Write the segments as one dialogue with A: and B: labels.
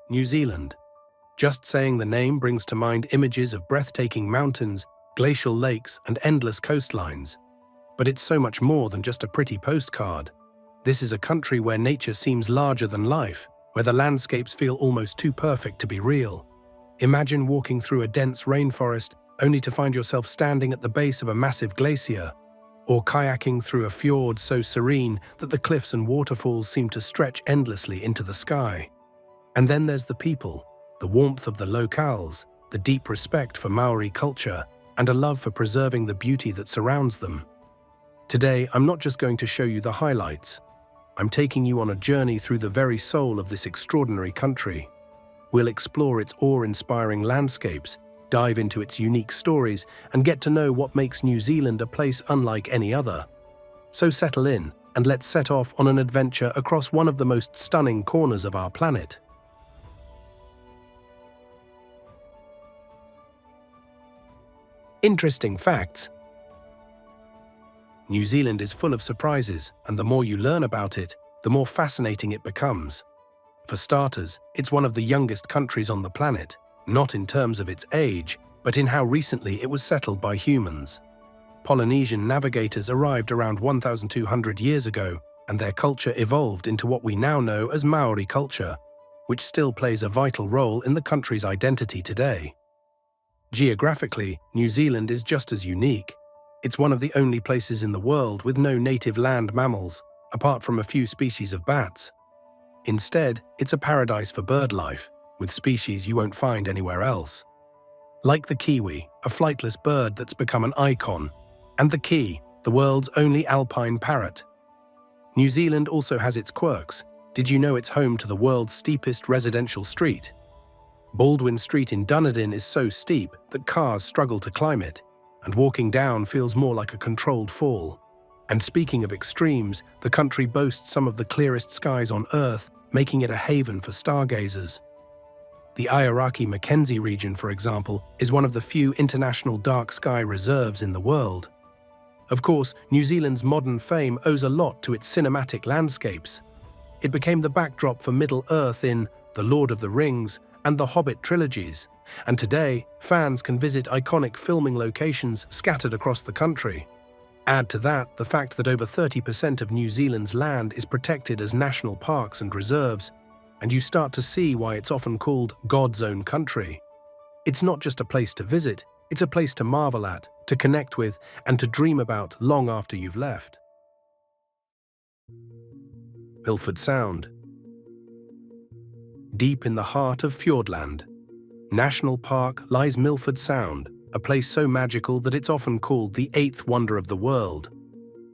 A: New Zealand. Just saying the name brings to mind images of breathtaking mountains, glacial lakes, and endless coastlines. But it's so much more than just a pretty postcard. This is a country where nature seems larger than life, where the landscapes feel almost too perfect to be real. Imagine walking through a dense rainforest only to find yourself standing at the base of a massive glacier, or kayaking through a fjord so serene that the cliffs and waterfalls seem to stretch endlessly into the sky. And then there's the people, the warmth of the locales, the deep respect for Māori culture, and a love for preserving the beauty that surrounds them. Today, I'm not just going to show you the highlights. I'm taking you on a journey through the very soul of this extraordinary country. We'll explore its awe-inspiring landscapes, dive into its unique stories, and get to know what makes New Zealand a place unlike any other. So settle in, and let's set off on an adventure across one of the most stunning corners of our planet. Interesting facts. New Zealand is full of surprises, and the more you learn about it, the more fascinating it becomes. For starters, it's one of the youngest countries on the planet, not in terms of its age, but in how recently it was settled by humans. Polynesian navigators arrived around 1,200 years ago, and their culture evolved into what we now know as Māori culture, which still plays a vital role in the country's identity today. Geographically, New Zealand is just as unique. It's one of the only places in the world with no native land mammals, apart from a few species of bats. Instead, it's a paradise for bird life, with species you won't find anywhere else. Like the kiwi, a flightless bird that's become an icon, and the kea, the world's only alpine parrot. New Zealand also has its quirks. Did you know it's home to the world's steepest residential street? Baldwin Street in Dunedin is so steep that cars struggle to climb it, and walking down feels more like a controlled fall. And speaking of extremes, the country boasts some of the clearest skies on Earth, making it a haven for stargazers. The Aoraki Mackenzie region, for example, is one of the few international dark sky reserves in the world. Of course, New Zealand's modern fame owes a lot to its cinematic landscapes. It became the backdrop for Middle-earth in The Lord of the Rings and the Hobbit trilogies, and today, fans can visit iconic filming locations scattered across the country. Add to that the fact that over 30% of New Zealand's land is protected as national parks and reserves, and you start to see why it's often called God's own country. It's not just a place to visit, it's a place to marvel at, to connect with, and to dream about long after you've left. Milford Sound. Deep in the heart of Fjordland National Park lies Milford Sound, a place so magical that it's often called the eighth wonder of the world.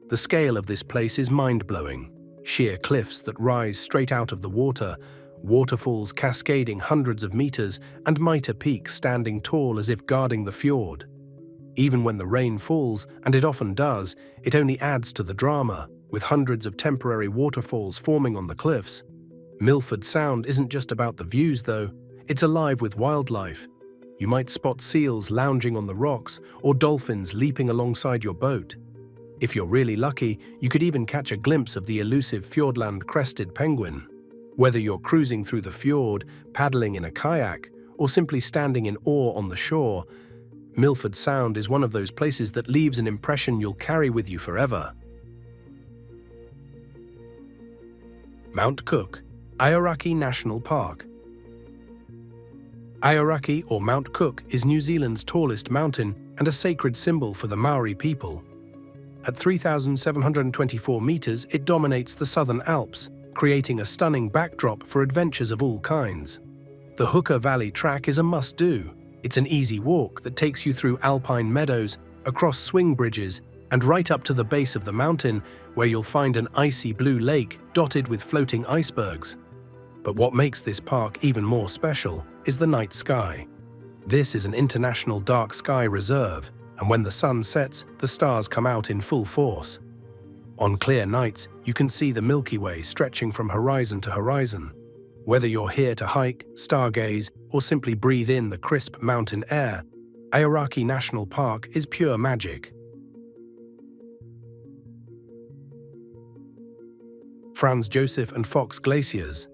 A: The scale of this place is mind-blowing. Sheer cliffs that rise straight out of the water, waterfalls cascading hundreds of meters, and mitre peaks standing tall as if guarding the fjord. Even when the rain falls, and it often does, it only adds to the drama, with hundreds of temporary waterfalls forming on the cliffs. Milford Sound isn't just about the views, though. It's alive with wildlife. You might spot seals lounging on the rocks or dolphins leaping alongside your boat. If you're really lucky, you could even catch a glimpse of the elusive Fjordland crested penguin. Whether you're cruising through the fjord, paddling in a kayak, or simply standing in awe on the shore, Milford Sound is one of those places that leaves an impression you'll carry with you forever. Mount Cook, Aoraki National Park. Aoraki, or Mount Cook, is New Zealand's tallest mountain and a sacred symbol for the Māori people. At 3,724 meters, it dominates the Southern Alps, creating a stunning backdrop for adventures of all kinds. The Hooker Valley Track is a must-do. It's an easy walk that takes you through alpine meadows, across swing bridges, and right up to the base of the mountain, where you'll find an icy blue lake dotted with floating icebergs. But what makes this park even more special is the night sky. This is an international dark sky reserve, and when the sun sets, the stars come out in full force. On clear nights, you can see the Milky Way stretching from horizon to horizon. Whether you're here to hike, stargaze, or simply breathe in the crisp mountain air, Aoraki National Park is pure magic. Franz, Josef, and Fox Glaciers.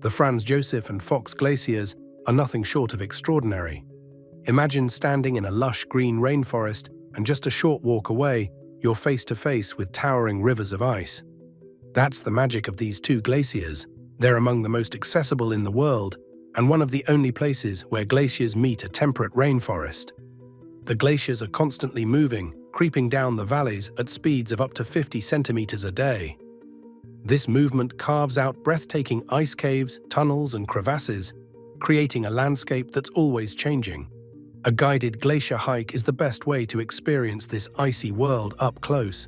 A: The Franz, Josef and Fox glaciers are nothing short of extraordinary. Imagine standing in a lush green rainforest and just a short walk away, you're face to face with towering rivers of ice. That's the magic of these two glaciers. They're among the most accessible in the world and one of the only places where glaciers meet a temperate rainforest. The glaciers are constantly moving, creeping down the valleys at speeds of up to 50 centimeters a day. This movement carves out breathtaking ice caves, tunnels and crevasses, creating a landscape that's always changing. A guided glacier hike is the best way to experience this icy world up close.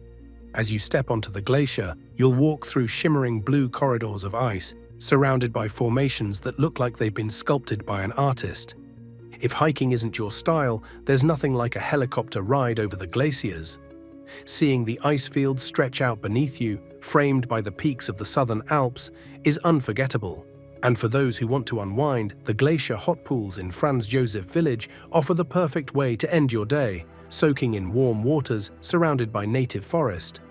A: As you step onto the glacier, you'll walk through shimmering blue corridors of ice, surrounded by formations that look like they've been sculpted by an artist. If hiking isn't your style, there's nothing like a helicopter ride over the glaciers. Seeing the ice fields stretch out beneath you, framed by the peaks of the Southern Alps, is unforgettable. And for those who want to unwind, the glacier hot pools in Franz Josef village offer the perfect way to end your day, soaking in warm waters surrounded by native forest.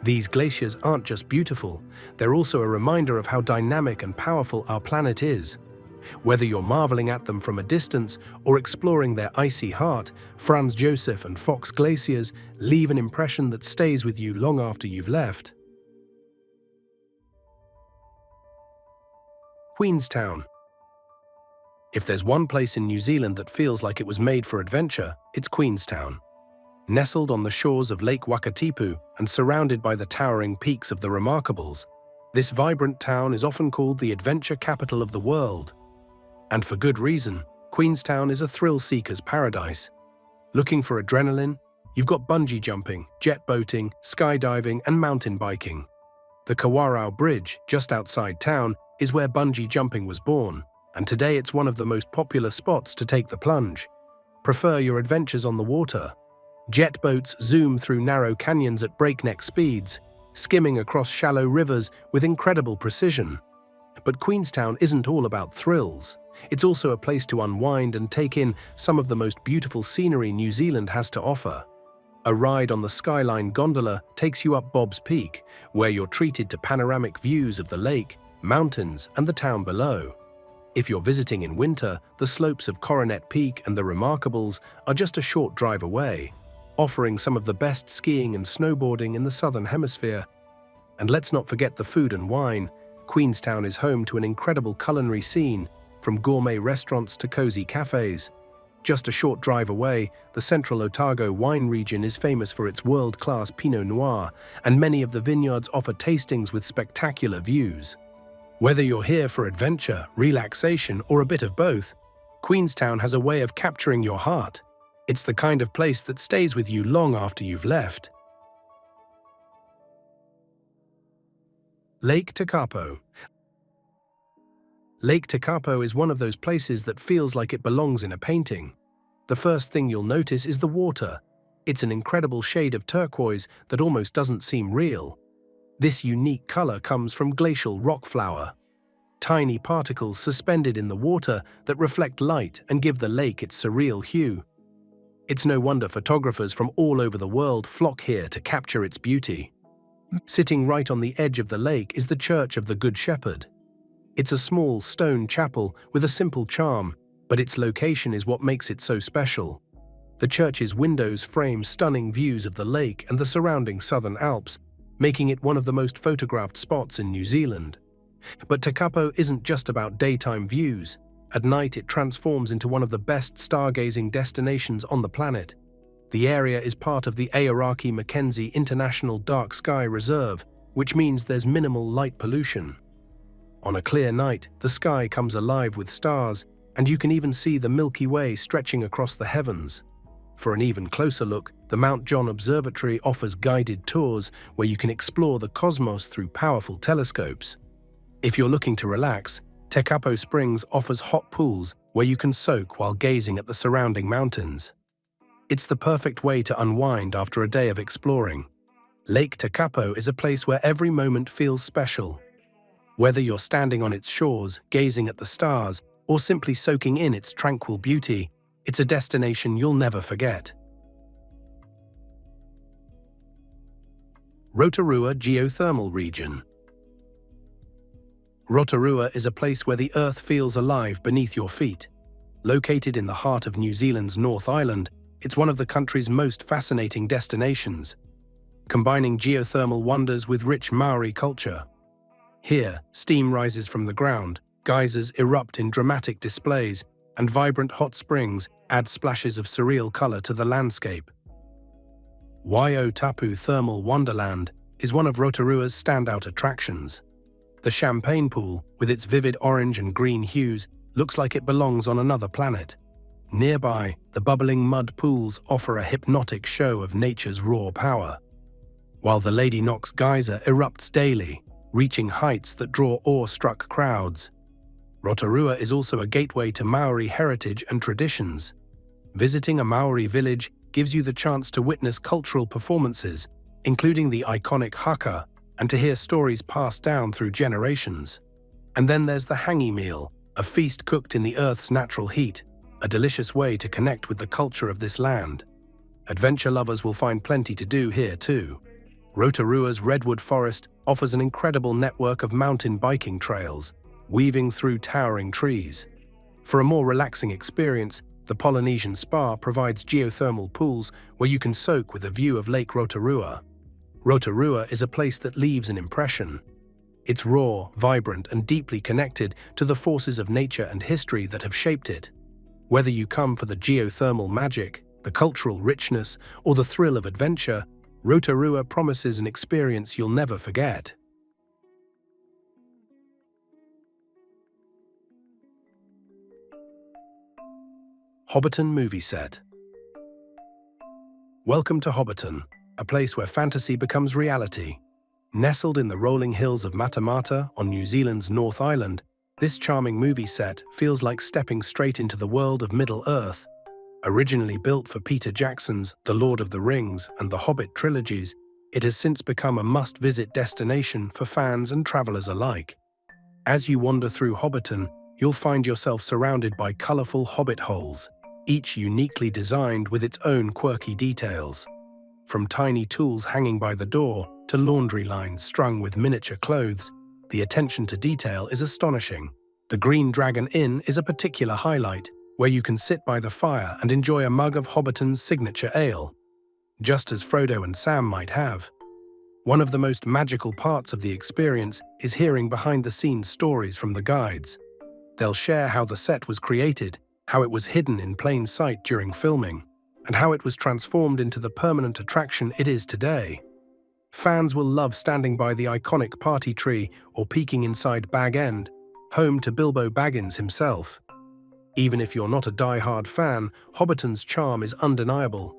A: These glaciers aren't just beautiful, they're also a reminder of how dynamic and powerful our planet is. Whether you're marveling at them from a distance or exploring their icy heart, Franz Josef and Fox glaciers leave an impression that stays with you long after you've left. Queenstown. If there's one place in New Zealand that feels like it was made for adventure, it's Queenstown. Nestled on the shores of Lake Waitomo and surrounded by the towering peaks of the Remarkables, this vibrant town is often called the adventure capital of the world. And for good reason, Queenstown is a thrill-seeker's paradise. Looking for adrenaline? You've got bungee jumping, jet boating, skydiving and mountain biking. The Kawarau Bridge, just outside town, is where bungee jumping was born, and today it's one of the most popular spots to take the plunge. Prefer your adventures on the water? Jet boats zoom through narrow canyons at breakneck speeds, skimming across shallow rivers with incredible precision. But Queenstown isn't all about thrills. It's also a place to unwind and take in some of the most beautiful scenery New Zealand has to offer. A ride on the Skyline gondola takes you up Bob's Peak, where you're treated to panoramic views of the lake, mountains, and the town below. If you're visiting in winter, the slopes of Coronet Peak and the Remarkables are just a short drive away, offering some of the best skiing and snowboarding in the Southern Hemisphere. And let's not forget the food and wine. Queenstown is home to an incredible culinary scene, from gourmet restaurants to cozy cafes. Just a short drive away, the Central Otago wine region is famous for its world-class Pinot Noir, and many of the vineyards offer tastings with spectacular views. Whether you're here for adventure, relaxation, or a bit of both, Queenstown has a way of capturing your heart. It's the kind of place that stays with you long after you've left. Lake Tekapo. Lake Tekapo is one of those places that feels like it belongs in a painting. The first thing you'll notice is the water. It's an incredible shade of turquoise that almost doesn't seem real. This unique color comes from glacial rock flour, tiny particles suspended in the water that reflect light and give the lake its surreal hue. It's no wonder photographers from all over the world flock here to capture its beauty. Sitting right on the edge of the lake is the Church of the Good Shepherd. It's a small stone chapel with a simple charm, but its location is what makes it so special. The church's windows frame stunning views of the lake and the surrounding Southern Alps, making it one of the most photographed spots in New Zealand. But Tekapo isn't just about daytime views. At night, it transforms into one of the best stargazing destinations on the planet. The area is part of the Aoraki Mackenzie International Dark Sky Reserve, which means there's minimal light pollution. On a clear night, the sky comes alive with stars, and you can even see the Milky Way stretching across the heavens. For an even closer look, the Mount John Observatory offers guided tours where you can explore the cosmos through powerful telescopes. If you're looking to relax, Tekapo Springs offers hot pools where you can soak while gazing at the surrounding mountains. It's the perfect way to unwind after a day of exploring. Lake Tekapo is a place where every moment feels special. Whether you're standing on its shores, gazing at the stars, or simply soaking in its tranquil beauty, it's a destination you'll never forget. Rotorua Geothermal Region. Rotorua is a place where the earth feels alive beneath your feet. Located in the heart of New Zealand's North Island, it's one of the country's most fascinating destinations, combining geothermal wonders with rich Māori culture. Here, steam rises from the ground, geysers erupt in dramatic displays, and vibrant hot springs add splashes of surreal color to the landscape. Waitomo Thermal Wonderland is one of Rotorua's standout attractions. The champagne pool, with its vivid orange and green hues, looks like it belongs on another planet. Nearby, the bubbling mud pools offer a hypnotic show of nature's raw power, while the Lady Knox geyser erupts daily, reaching heights that draw awe-struck crowds. Rotorua is also a gateway to Māori heritage and traditions. Visiting a Māori village gives you the chance to witness cultural performances, including the iconic haka, and to hear stories passed down through generations. And then there's the hangi meal, a feast cooked in the earth's natural heat, a delicious way to connect with the culture of this land. Adventure lovers will find plenty to do here too. Rotorua's redwood forest offers an incredible network of mountain biking trails, weaving through towering trees. For a more relaxing experience, the Polynesian Spa provides geothermal pools where you can soak with a view of Lake Rotorua. Rotorua is a place that leaves an impression. It's raw, vibrant, and deeply connected to the forces of nature and history that have shaped it. Whether you come for the geothermal magic, the cultural richness, or the thrill of adventure, Rotorua promises an experience you'll never forget. Hobbiton Movie Set. Welcome to Hobbiton, a place where fantasy becomes reality. Nestled in the rolling hills of Matamata on New Zealand's North Island, this charming movie set feels like stepping straight into the world of Middle-earth. Originally built for Peter Jackson's The Lord of the Rings and The Hobbit trilogies, it has since become a must-visit destination for fans and travelers alike. As you wander through Hobbiton, you'll find yourself surrounded by colorful hobbit holes, each uniquely designed with its own quirky details. From tiny tools hanging by the door to laundry lines strung with miniature clothes, the attention to detail is astonishing. The Green Dragon Inn is a particular highlight, where you can sit by the fire and enjoy a mug of Hobbiton's signature ale, just as Frodo and Sam might have. One of the most magical parts of the experience is hearing behind-the-scenes stories from the guides. They'll share how the set was created, how it was hidden in plain sight during filming, and how it was transformed into the permanent attraction it is today. Fans will love standing by the iconic party tree or peeking inside Bag End, home to Bilbo Baggins himself. Even if you're not a die-hard fan, Hobbiton's charm is undeniable.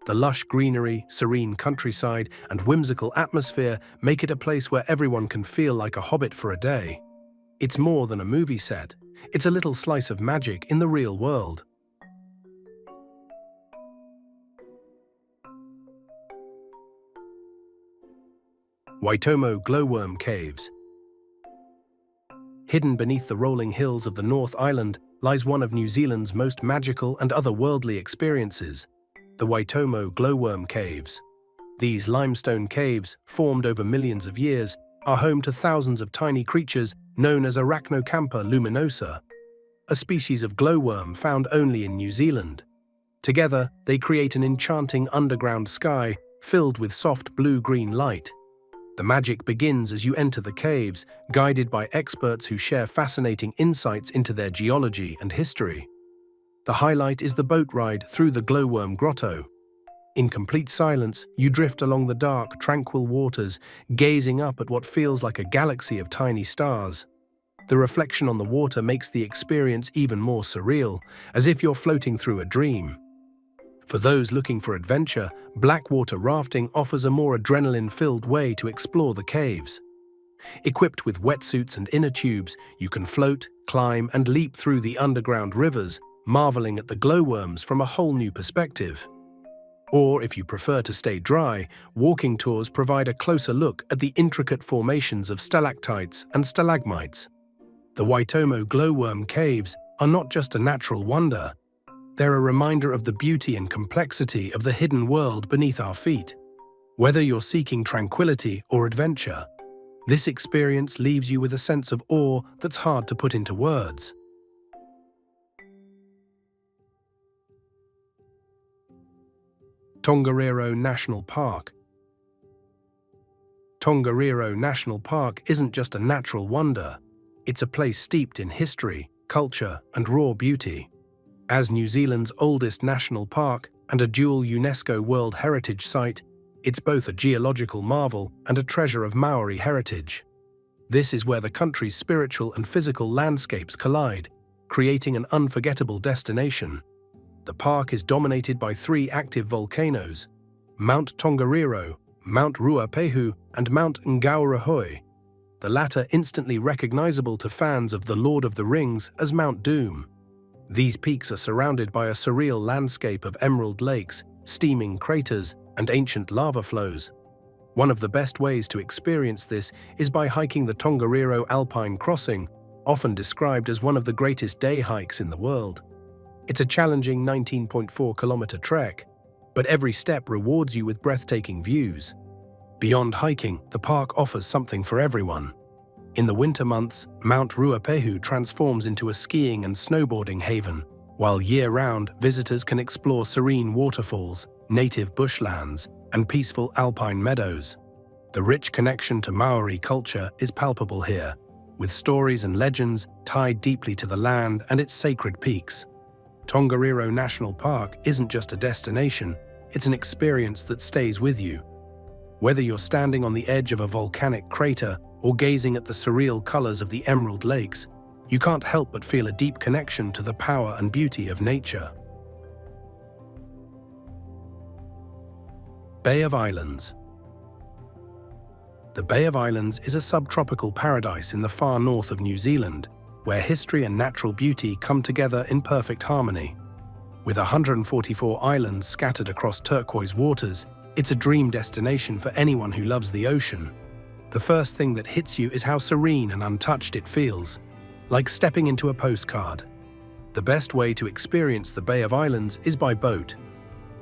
A: The lush greenery, serene countryside, and whimsical atmosphere make it a place where everyone can feel like a hobbit for a day. It's more than a movie set. It's a little slice of magic in the real world. Waitomo Glowworm Caves. Hidden beneath the rolling hills of the North Island lies one of New Zealand's most magical and otherworldly experiences, the Waitomo Glowworm Caves. These limestone caves, formed over millions of years, are home to thousands of tiny creatures known as Arachnocampa luminosa, a species of glowworm found only in New Zealand. Together, they create an enchanting underground sky filled with soft blue-green light. The magic begins as you enter the caves, guided by experts who share fascinating insights into their geology and history. The highlight is the boat ride through the Glowworm Grotto. In complete silence, you drift along the dark, tranquil waters, gazing up at what feels like a galaxy of tiny stars. The reflection on the water makes the experience even more surreal, as if you're floating through a dream. For those looking for adventure, blackwater rafting offers a more adrenaline-filled way to explore the caves. Equipped with wetsuits and inner tubes, you can float, climb, and leap through the underground rivers, marveling at the glowworms from a whole new perspective. Or, if you prefer to stay dry, walking tours provide a closer look at the intricate formations of stalactites and stalagmites. The Waitomo Glowworm Caves are not just a natural wonder. They're a reminder of the beauty and complexity of the hidden world beneath our feet. Whether you're seeking tranquility or adventure, This experience leaves you with a sense of awe that's hard to put into words. Tongariro National Park. Tongariro National Park isn't just a natural wonder. It's a place steeped in history, culture, and raw beauty. As New Zealand's oldest national park and a dual UNESCO World Heritage Site, it's both a geological marvel and a treasure of Māori heritage. This is where the country's spiritual and physical landscapes collide, creating an unforgettable destination. The park is dominated by 3 active volcanoes: Mount Tongariro, Mount Ruapehu, and Mount Ngauruhoe, the latter instantly recognizable to fans of The Lord of the Rings as Mount Doom. These peaks are surrounded by a surreal landscape of emerald lakes, steaming craters, and ancient lava flows. One of the best ways to experience this is by hiking the Tongariro Alpine Crossing, often described as one of the greatest day hikes in the world. It's a challenging 19.4-kilometer trek, but every step rewards you with breathtaking views. Beyond hiking, the park offers something for everyone. In the winter months, Mount Ruapehu transforms into a skiing and snowboarding haven, while year-round visitors can explore serene waterfalls, native bushlands, and peaceful alpine meadows. The rich connection to Māori culture is palpable here, with stories and legends tied deeply to the land and its sacred peaks. Tongariro National Park isn't just a destination, it's an experience that stays with you. Whether you're standing on the edge of a volcanic crater or gazing at the surreal colors of the emerald lakes, you can't help but feel a deep connection to the power and beauty of nature. Bay of Islands. The Bay of Islands is a subtropical paradise in the far north of New Zealand, where history and natural beauty come together in perfect harmony. With 144 islands scattered across turquoise waters, it's a dream destination for anyone who loves the ocean. The first thing that hits you is how serene and untouched it feels, like stepping into a postcard. The best way to experience the Bay of Islands is by boat.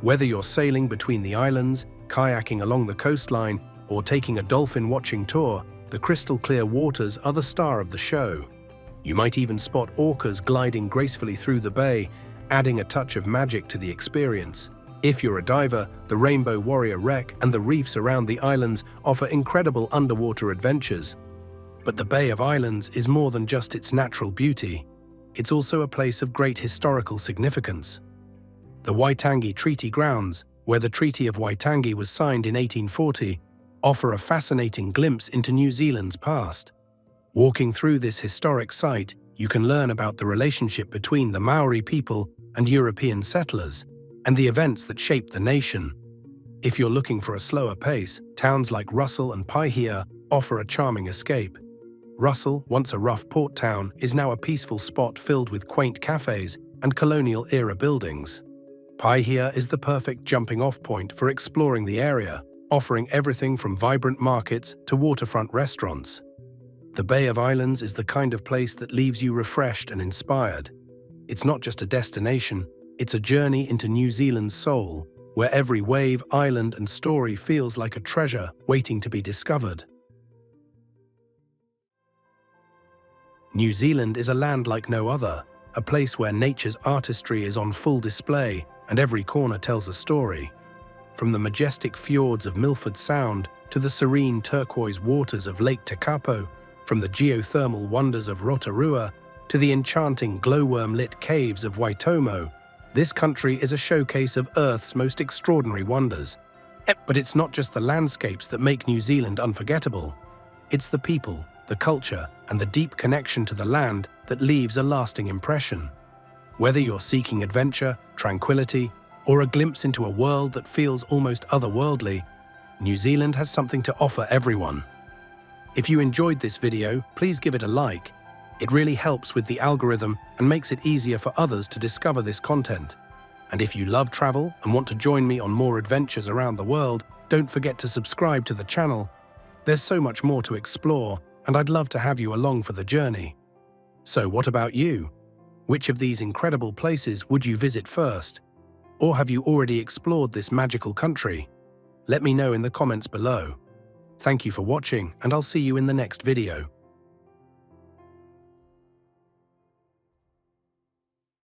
A: Whether you're sailing between the islands, kayaking along the coastline, or taking a dolphin-watching tour, the crystal-clear waters are the star of the show. You might even spot orcas gliding gracefully through the bay, adding a touch of magic to the experience. If you're a diver, the Rainbow Warrior Wreck and the reefs around the islands offer incredible underwater adventures. But the Bay of Islands is more than just its natural beauty. It's also a place of great historical significance. The Waitangi Treaty Grounds, where the Treaty of Waitangi was signed in 1840, offer a fascinating glimpse into New Zealand's past. Walking through this historic site, you can learn about the relationship between the Maori people and European settlers, and the events that shaped the nation. If you're looking for a slower pace, towns like Russell and Paihia offer a charming escape. Russell, once a rough port town, is now a peaceful spot filled with quaint cafes and colonial-era buildings. Paihia is the perfect jumping-off point for exploring the area, offering everything from vibrant markets to waterfront restaurants. The Bay of Islands is the kind of place that leaves you refreshed and inspired. It's not just a destination, it's a journey into New Zealand's soul, where every wave, island, and story feels like a treasure waiting to be discovered. New Zealand is a land like no other, a place where nature's artistry is on full display and every corner tells a story. From the majestic fjords of Milford Sound to the serene turquoise waters of Lake Tekapo, from the geothermal wonders of Rotorua to the enchanting glowworm-lit caves of Waitomo, this country is a showcase of Earth's most extraordinary wonders. But it's not just the landscapes that make New Zealand unforgettable. It's the people, the culture, and the deep connection to the land that leaves a lasting impression. Whether you're seeking adventure, tranquility, or a glimpse into a world that feels almost otherworldly, New Zealand has something to offer everyone. If you enjoyed this video, please give it a like. It really helps with the algorithm and makes it easier for others to discover this content. And if you love travel and want to join me on more adventures around the world, don't forget to subscribe to the channel. There's so much more to explore, and I'd love to have you along for the journey. So what about you? Which of these incredible places would you visit first? Or have you already explored this magical country? Let me know in the comments below. Thank you for watching, and I'll see you in the next video.